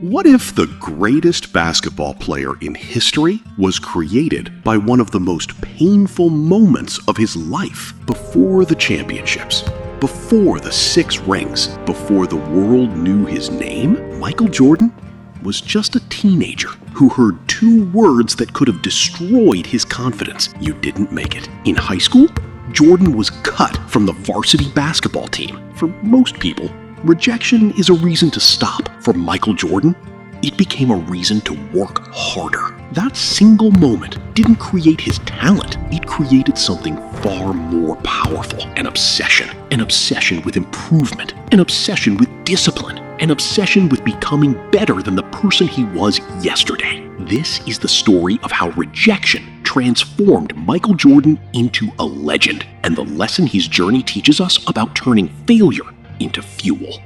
What if the greatest basketball player in history was created by one of the most painful moments of his life? Before the championships, before the 6 rings, before the world knew his name, Michael Jordan was just a teenager who heard 2 words that could have destroyed his confidence. You didn't make it. In high school, Jordan was cut from the varsity basketball team. For most people, rejection is a reason to stop. For Michael Jordan, it became a reason to work harder. That single moment didn't create his talent. It created something far more powerful. An obsession with improvement, an obsession with discipline, an obsession with becoming better than the person he was yesterday. This is the story of how rejection transformed Michael Jordan into a legend, and the lesson his journey teaches us about turning failure into fuel.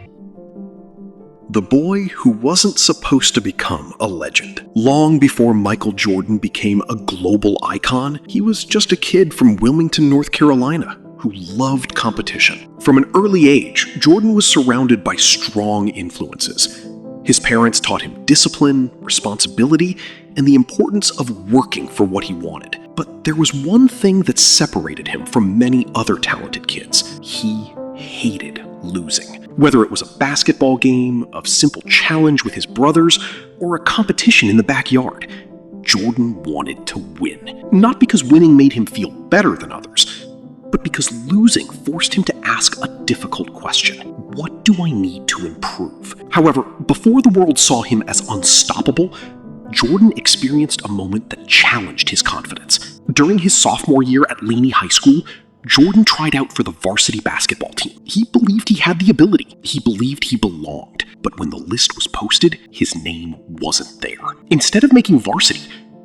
The boy who wasn't supposed to become a legend. Long before Michael Jordan became a global icon, he was just a kid from Wilmington, North Carolina, who loved competition. From an early age, Jordan was surrounded by strong influences. His parents taught him discipline, responsibility, and the importance of working for what he wanted. But there was one thing that separated him from many other talented kids. He hated losing. Whether it was a basketball game, a simple challenge with his brothers, or a competition in the backyard, Jordan wanted to win. Not because winning made him feel better than others, but because losing forced him to ask a difficult question. What do I need to improve? However, before the world saw him as unstoppable, Jordan experienced a moment that challenged his confidence. During his sophomore year at Laney High School, Jordan tried out for the varsity basketball team. He believed he had the ability. He believed he belonged. But when the list was posted, his name wasn't there. Instead of making varsity,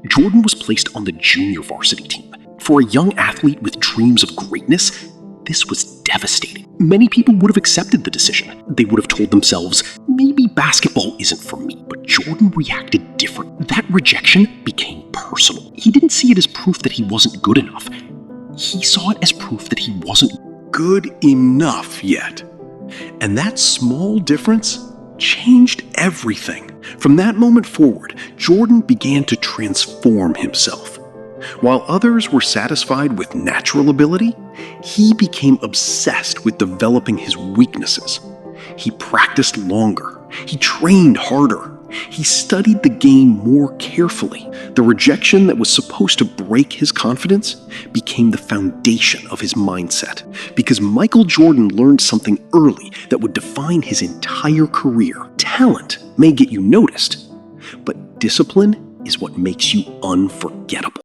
Jordan was placed on the junior varsity team. For a young athlete with dreams of greatness, this was devastating. Many people would have accepted the decision. They would have told themselves, maybe basketball isn't for me. But Jordan reacted different. That rejection became personal. He didn't see it as proof that he wasn't good enough. He saw it as proof that he wasn't good enough yet. And that small difference changed everything. From that moment forward, Jordan began to transform himself. While others were satisfied with natural ability, he became obsessed with developing his weaknesses. He practiced longer. He trained harder. He studied the game more carefully. The rejection that was supposed to break his confidence became the foundation of his mindset, because Michael Jordan learned something early that would define his entire career. Talent may get you noticed, but discipline is what makes you unforgettable.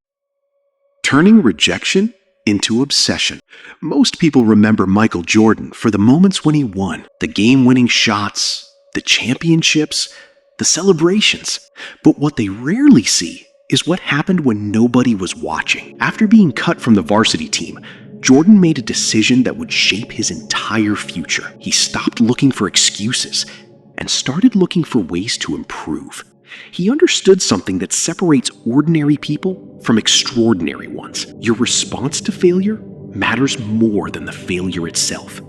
Turning rejection into obsession. Most people remember Michael Jordan for the moments when he won, the game-winning shots, the championships, the celebrations. But what they rarely see is what happened when nobody was watching. After being cut from the varsity team, Jordan made a decision that would shape his entire future. He stopped looking for excuses and started looking for ways to improve. He understood something that separates ordinary people from extraordinary ones. Your response to failure matters more than the failure itself.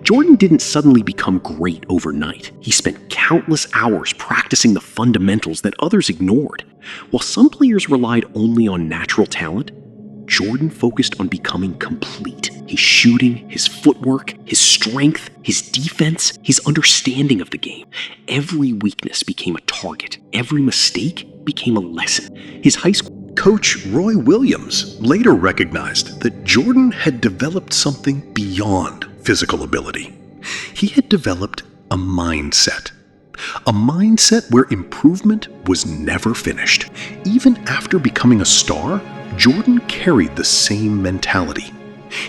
Jordan didn't suddenly become great overnight. He spent countless hours practicing the fundamentals that others ignored. While some players relied only on natural talent, Jordan focused on becoming complete. His shooting, his footwork, his strength, his defense, his understanding of the game. Every weakness became a target. Every mistake became a lesson. His high school coach, Roy Williams, later recognized that Jordan had developed something beyond physical ability. He had developed a mindset. A mindset where improvement was never finished. Even after becoming a star, Jordan carried the same mentality.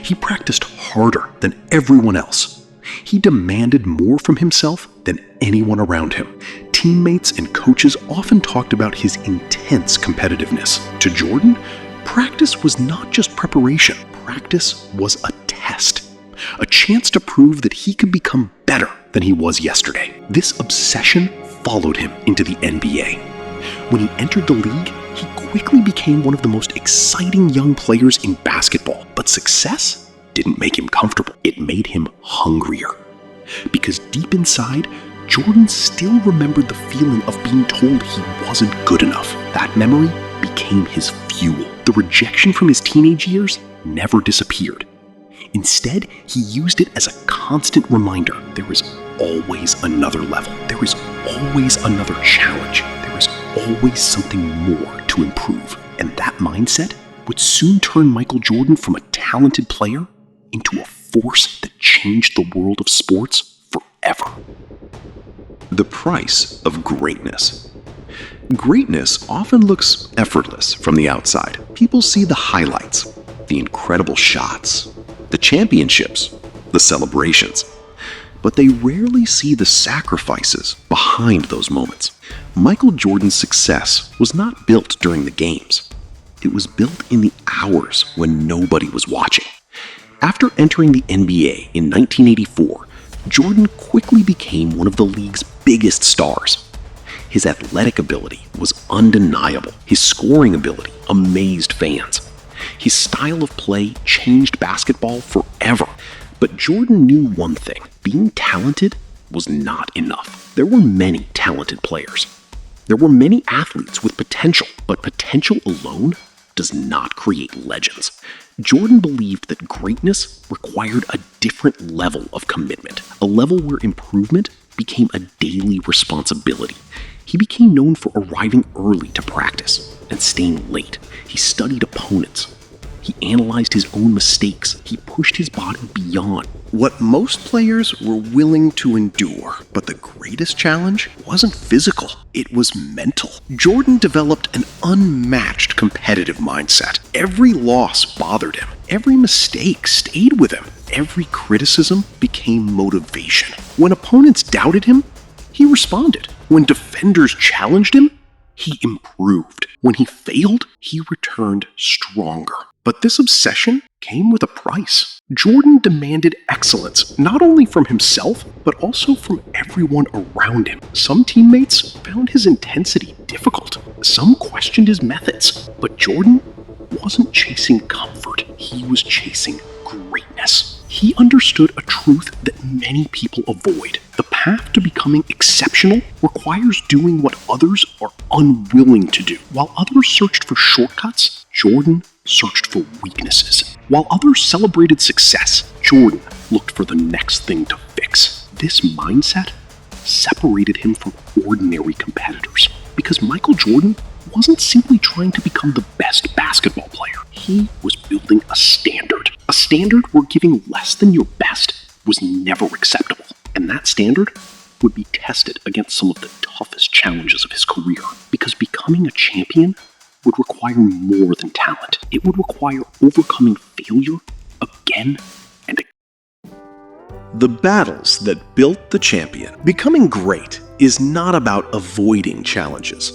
He practiced harder than everyone else. He demanded more from himself than anyone around him. Teammates and coaches often talked about his intense competitiveness. To Jordan, practice was not just preparation. Practice was a test. A chance to prove that he could become better than he was yesterday. This obsession followed him into the NBA. When he entered the league, he quickly became one of the most exciting young players in basketball. But success didn't make him comfortable. It made him hungrier. Because deep inside, Jordan still remembered the feeling of being told he wasn't good enough. That memory became his fuel. The rejection from his teenage years never disappeared. Instead, he used it as a constant reminder there is always another level. There is always another challenge. There is always something more to improve. And that mindset would soon turn Michael Jordan from a talented player into a force that changed the world of sports forever. The price of greatness. Greatness often looks effortless from the outside. People see the highlights, the incredible shots, the championships, the celebrations. But they rarely see the sacrifices behind those moments. Michael Jordan's success was not built during the games. It was built in the hours when nobody was watching. After entering the NBA in 1984, Jordan quickly became one of the league's biggest stars. His athletic ability was undeniable. His scoring ability amazed fans. His style of play changed basketball forever. But Jordan knew one thing: being talented was not enough. There were many talented players. There were many athletes with potential, but potential alone does not create legends. Jordan believed that greatness required a different level of commitment, a level where improvement became a daily responsibility. He became known for arriving early to practice and staying late. He studied opponents. He analyzed his own mistakes. He pushed his body beyond what most players were willing to endure. But the greatest challenge wasn't physical, it was mental. Jordan developed an unmatched competitive mindset. Every loss bothered him. Every mistake stayed with him. Every criticism became motivation. When opponents doubted him, he responded. When defenders challenged him, he improved. When he failed, he returned stronger. But this obsession came with a price. Jordan demanded excellence, not only from himself, but also from everyone around him. Some teammates found his intensity difficult. Some questioned his methods. But Jordan wasn't chasing comfort. He was chasing greatness. He understood a truth that many people avoid. The path to becoming exceptional requires doing what others are unwilling to do. While others searched for shortcuts, Jordan searched for weaknesses. While others celebrated success, Jordan looked for the next thing to fix. This mindset separated him from ordinary competitors, because Michael Jordan wasn't simply trying to become the best basketball player. He was building a standard where giving less than your best was never acceptable. And that standard would be tested against some of the toughest challenges of his career, because becoming a champion would require more than talent. It would require overcoming failure again and again. The battles that built the champion. Becoming great is not about avoiding challenges.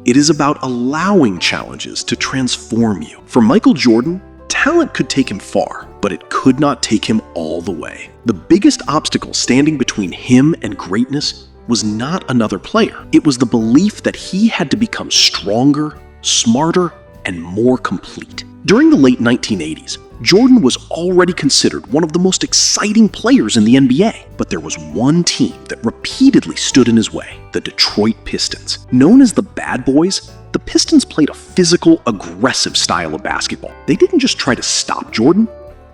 It is about allowing challenges to transform you. For Michael Jordan, talent could take him far, but it could not take him all the way. The biggest obstacle standing between him and greatness was not another player. It was the belief that he had to become stronger, smarter, and more complete. During the late 1980s, Jordan was already considered one of the most exciting players in the NBA. But there was one team that repeatedly stood in his way: the Detroit Pistons. Known as the Bad Boys, the Pistons played a physical, aggressive style of basketball. They didn't just try to stop Jordan,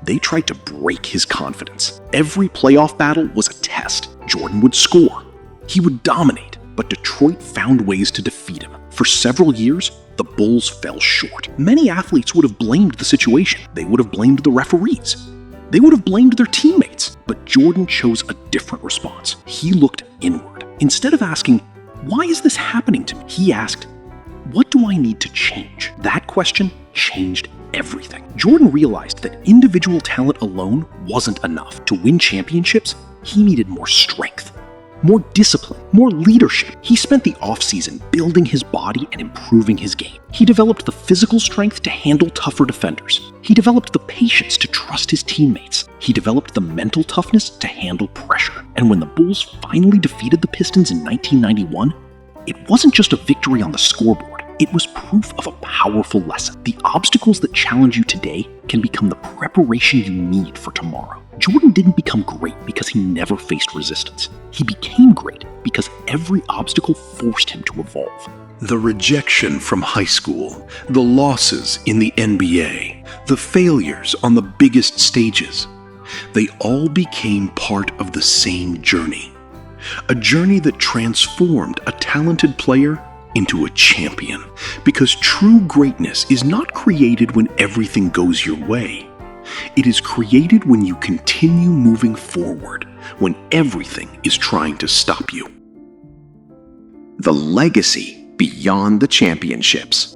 they tried to break his confidence. Every playoff battle was a test. Jordan would score. He would dominate, but Detroit found ways to defeat him. For several years, the Bulls fell short. Many athletes would have blamed the situation. They would have blamed the referees. They would have blamed their teammates. But Jordan chose a different response. He looked inward. Instead of asking, "Why is this happening to me?" he asked, "What do I need to change?" That question changed everything. Jordan realized that individual talent alone wasn't enough. To win championships, he needed more strength, more discipline, more leadership. He spent the offseason building his body and improving his game. He developed the physical strength to handle tougher defenders. He developed the patience to trust his teammates. He developed the mental toughness to handle pressure. And when the Bulls finally defeated the Pistons in 1991, it wasn't just a victory on the scoreboard. It was proof of a powerful lesson. The obstacles that challenge you today can become the preparation you need for tomorrow. Jordan didn't become great because he never faced resistance. He became great because every obstacle forced him to evolve. The rejection from high school, the losses in the NBA, the failures on the biggest stages, they all became part of the same journey. A journey that transformed a talented player into a champion. Because true greatness is not created when everything goes your way. It is created when you continue moving forward, when everything is trying to stop you. The legacy beyond the championships.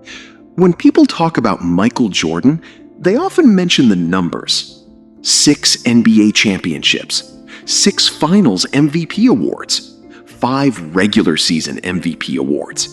When people talk about Michael Jordan, they often mention the numbers. 6 NBA championships, 6 finals MVP awards, 5 regular season MVP awards,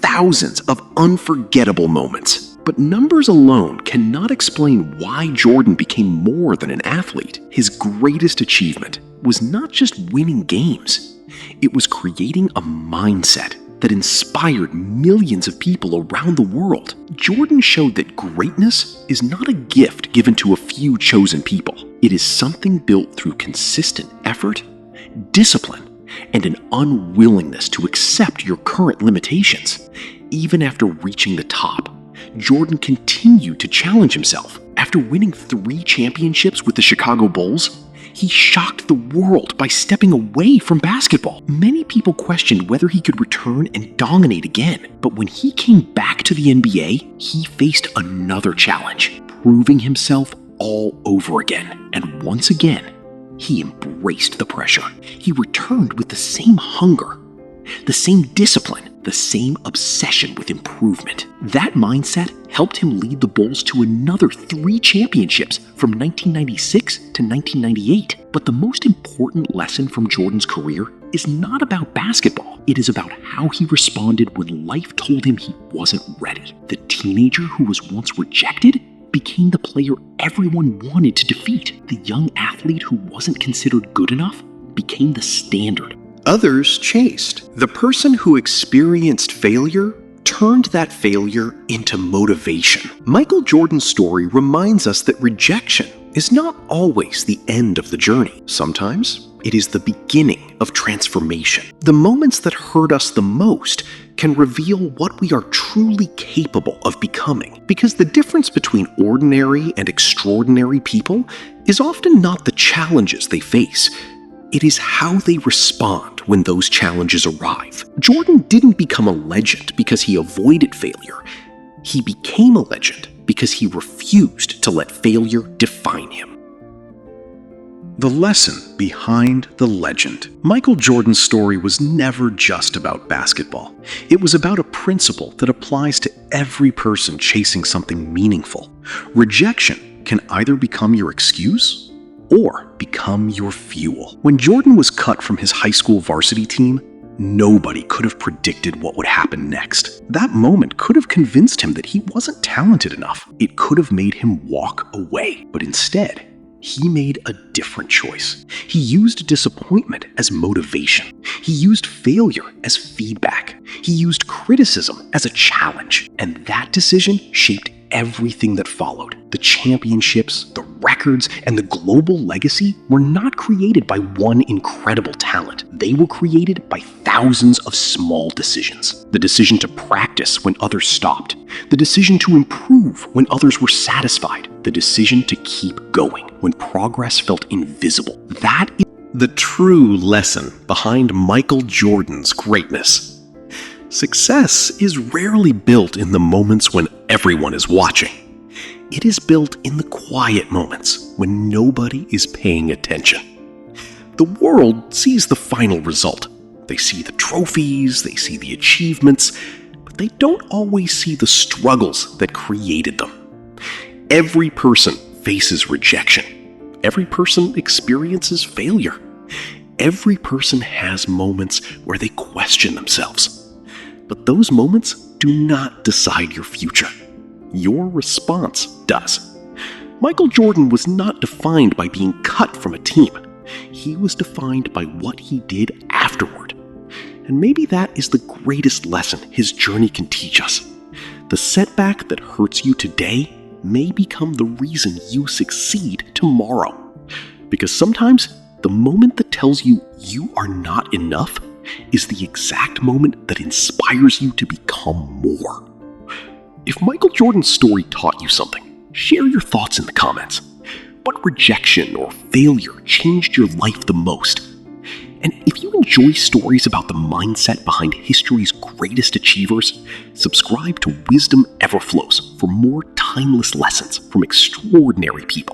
thousands of unforgettable moments. But numbers alone cannot explain why Jordan became more than an athlete. His greatest achievement was not just winning games. It was creating a mindset that inspired millions of people around the world. Jordan showed that greatness is not a gift given to a few chosen people. It is something built through consistent effort, discipline, and an unwillingness to accept your current limitations. Even after reaching the top, Jordan continued to challenge himself. After winning 3 championships with the Chicago Bulls, he shocked the world by stepping away from basketball. Many people questioned whether he could return and dominate again, but when he came back to the NBA, he faced another challenge, proving himself all over again. And once again, he embraced the pressure. He returned with the same hunger, the same discipline, the same obsession with improvement. That mindset helped him lead the Bulls to another 3 championships from 1996 to 1998. But the most important lesson from Jordan's career is not about basketball. It is about how he responded when life told him he wasn't ready. The teenager who was once rejected became the player everyone wanted to defeat. The young athlete who wasn't considered good enough became the standard. Others chased. The person who experienced failure turned that failure into motivation. Michael Jordan's story reminds us that rejection is not always the end of the journey. Sometimes it is the beginning of transformation. The moments that hurt us the most can reveal what we are truly capable of becoming. Because the difference between ordinary and extraordinary people is often not the challenges they face. It is how they respond when those challenges arrive. Jordan didn't become a legend because he avoided failure. He became a legend because he refused to let failure define him. The lesson behind the legend. Michael Jordan's story was never just about basketball. It was about a principle that applies to every person chasing something meaningful. Rejection can either become your excuse or become your fuel. When Jordan was cut from his high school varsity team, nobody could have predicted what would happen next. That moment could have convinced him that he wasn't talented enough. It could have made him walk away. But instead, he made a different choice. He used disappointment as motivation. He used failure as feedback. He used criticism as a challenge. And that decision shaped everything that followed. The championships, the records, and the global legacy were not created by one incredible talent. They were created by thousands of small decisions. The decision to practice when others stopped. The decision to improve when others were satisfied. The decision to keep going when progress felt invisible. That is the true lesson behind Michael Jordan's greatness. Success is rarely built in the moments when everyone is watching. It is built in the quiet moments when nobody is paying attention. The world sees the final result. They see the trophies, they see the achievements, but they don't always see the struggles that created them. Every person faces rejection. Every person experiences failure. Every person has moments where they question themselves. But those moments do not decide your future. Your response does. Michael Jordan was not defined by being cut from a team. He was defined by what he did afterward. And maybe that is the greatest lesson his journey can teach us. The setback that hurts you today may become the reason you succeed tomorrow. Because sometimes the moment that tells you you are not enough is the exact moment that inspires you to become more. If Michael Jordan's story taught you something, share your thoughts in the comments. What rejection or failure changed your life the most? And if you enjoy stories about the mindset behind history's greatest achievers, subscribe to Wisdom Everflows for more timeless lessons from extraordinary people.